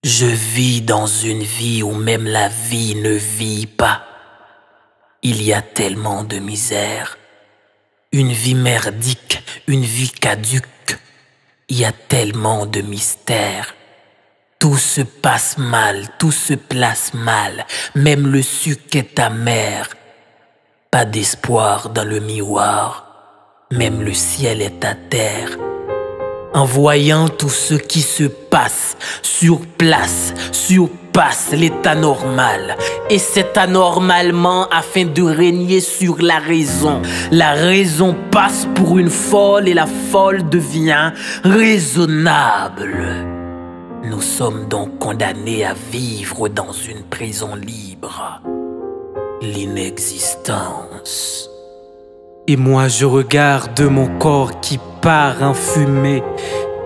Je vis dans une vie où même la vie ne vit pas. Il y a tellement de misère. Une vie merdique, une vie caduque. Il y a tellement de mystères. Tout se passe mal, tout se place mal. Même le sucre est amer. Pas d'espoir dans le miroir. Même le ciel est à terre. En voyant tout ce qui se passe, sur place, surpasse l'état normal. Et c'est anormalement afin de régner sur la raison. La raison passe pour une folle et la folle devient raisonnable. Nous sommes donc condamnés à vivre dans une prison libre. L'inexistence. Et moi je regarde mon corps qui part en fumée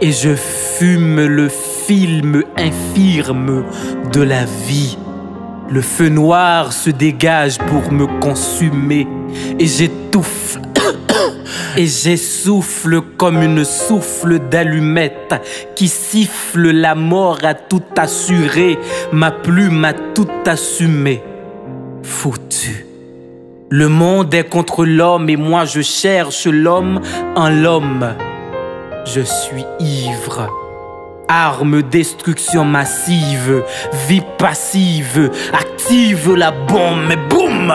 et je fume le film infirme de la vie. Le feu noir se dégage pour me consumer et j'étouffe et j'essouffle comme une souffle d'allumette qui siffle la mort à tout assurer, ma plume a tout assumé. Foutu. Le monde est contre l'homme et moi je cherche l'homme en l'homme. Je suis ivre. Arme, destruction massive, vie passive, active la bombe, mais boum!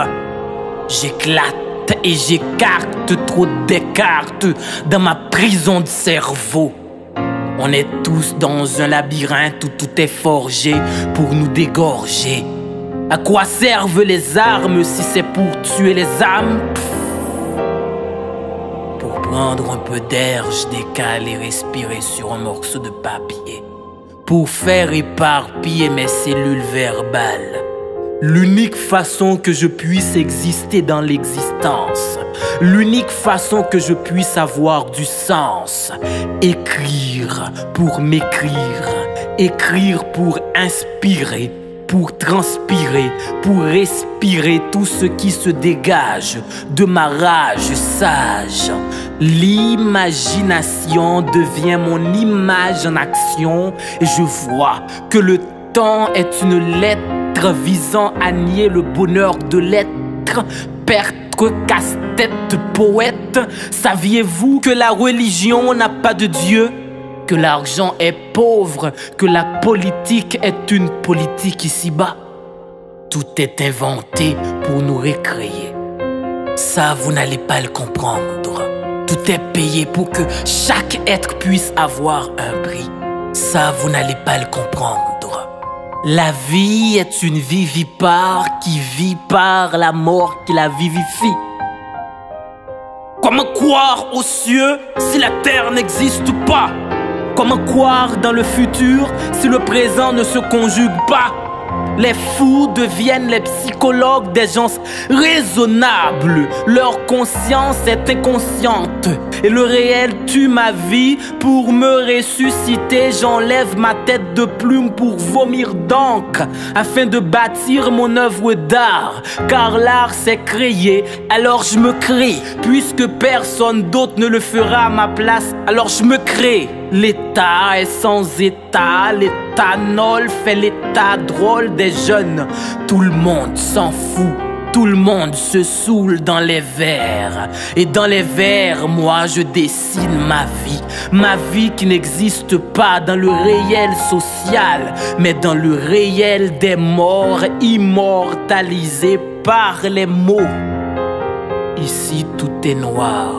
J'éclate et j'écarte trop d'écartes dans ma prison de cerveau. On est tous dans un labyrinthe où tout est forgé pour nous dégorger. À quoi servent les armes si c'est pour tuer les âmes? Pour prendre un peu d'air, je décale et respirer sur un morceau de papier. Pour faire éparpiller mes cellules verbales. L'unique façon que je puisse exister dans l'existence. L'unique façon que je puisse avoir du sens. Écrire pour m'écrire. Écrire pour inspirer. Pour transpirer, pour respirer tout ce qui se dégage de ma rage sage. L'imagination devient mon image en action et je vois que le temps est une lettre visant à nier le bonheur de l'être. Perte, casse-tête, poète, saviez-vous que la religion n'a pas de Dieu? Que l'argent est pauvre, que la politique est une politique ici-bas. Tout est inventé pour nous récréer. Ça, vous n'allez pas le comprendre. Tout est payé pour que chaque être puisse avoir un prix. Ça, vous n'allez pas le comprendre. La vie est une vivipare qui vit par la mort qui la vivifie. Comment croire aux cieux si la terre n'existe pas? Comment croire dans le futur si le présent ne se conjugue pas? Les fous deviennent les psychologues des gens raisonnables. Leur conscience est inconsciente et le réel tue ma vie. Pour me ressusciter, j'enlève ma tête de plume pour vomir d'encre afin de bâtir mon œuvre d'art. Car l'art c'est créer, alors je me crée. Puisque personne d'autre ne le fera à ma place, alors je me crée. L'état est sans état, l'éthanol fait l'état drôle des jeunes. Tout le monde s'en fout, tout le monde se saoule dans les verres. Et dans les verres, moi je dessine ma vie qui n'existe pas dans le réel social, mais dans le réel des morts immortalisés par les mots. Ici tout est noir.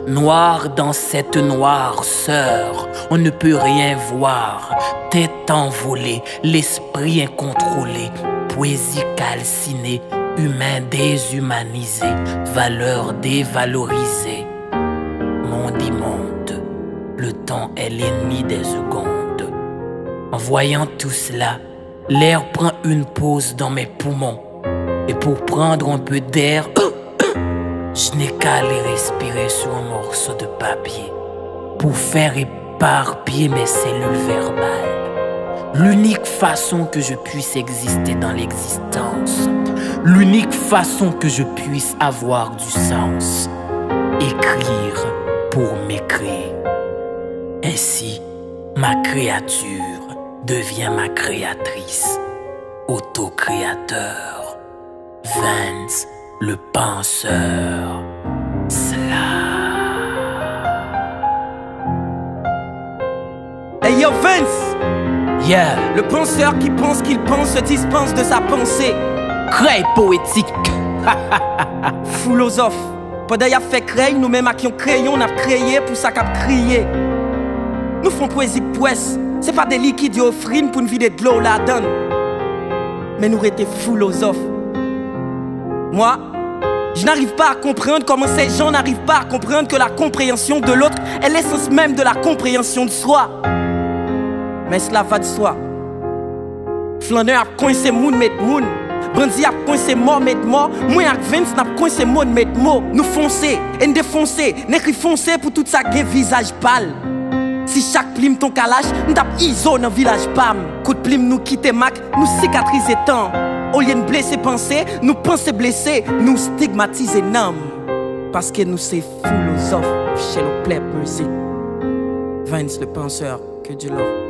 Noir dans cette noirceur, on ne peut rien voir. Tête envolée, l'esprit incontrôlé, poésie calcinée, humain déshumanisé, valeur dévalorisée. Monde immonde, le temps est l'ennemi des secondes. En voyant tout cela, l'air prend une pause dans mes poumons. Et pour prendre un peu d'air, je n'ai qu'à aller respirer sur un morceau de papier pour faire éparpiller mes cellules verbales. L'unique façon que je puisse exister dans l'existence, l'unique façon que je puisse avoir du sens, écrire pour m'écrire. Ainsi, ma créature deviens ma créatrice, autocréateur. Vance, le penseur. Hey yo Vance, Yeah, le penseur qui pense qu'il pense se dispense de sa pensée. créé poétique. Philosophe, pendant y'a fait créer, nous-mêmes à qui on créé, on a créé pour ça qu'a crié. Nous font poésie poisse, c'est pas des liquides offrines pour une vie de l'eau la donne. Mais nous étions philosophes. Moi, je n'arrive pas à comprendre comment ces gens n'arrivent pas à comprendre que la compréhension de l'autre est l'essence même de la compréhension de soi. Mais cela va de soi. Flaneur a coincé moun met moun. Brandy a coincé mort met mort. Moi ak Vance n'a coincé moun met mot. Nous foncer, et nous défoncer, n'écrit foncer pour tout ça qui visage pâle. Si chaque plume ton calage, nous tape iso dans village pam. Coup de plume nous quitte Mac, nous cicatriser tant. Au lieu de blesser penser, nous penser blesser, nous stigmatiser nam. Parce que nous c'est philosophes chez le pleb musique. Vance le penseur, que Dieu love.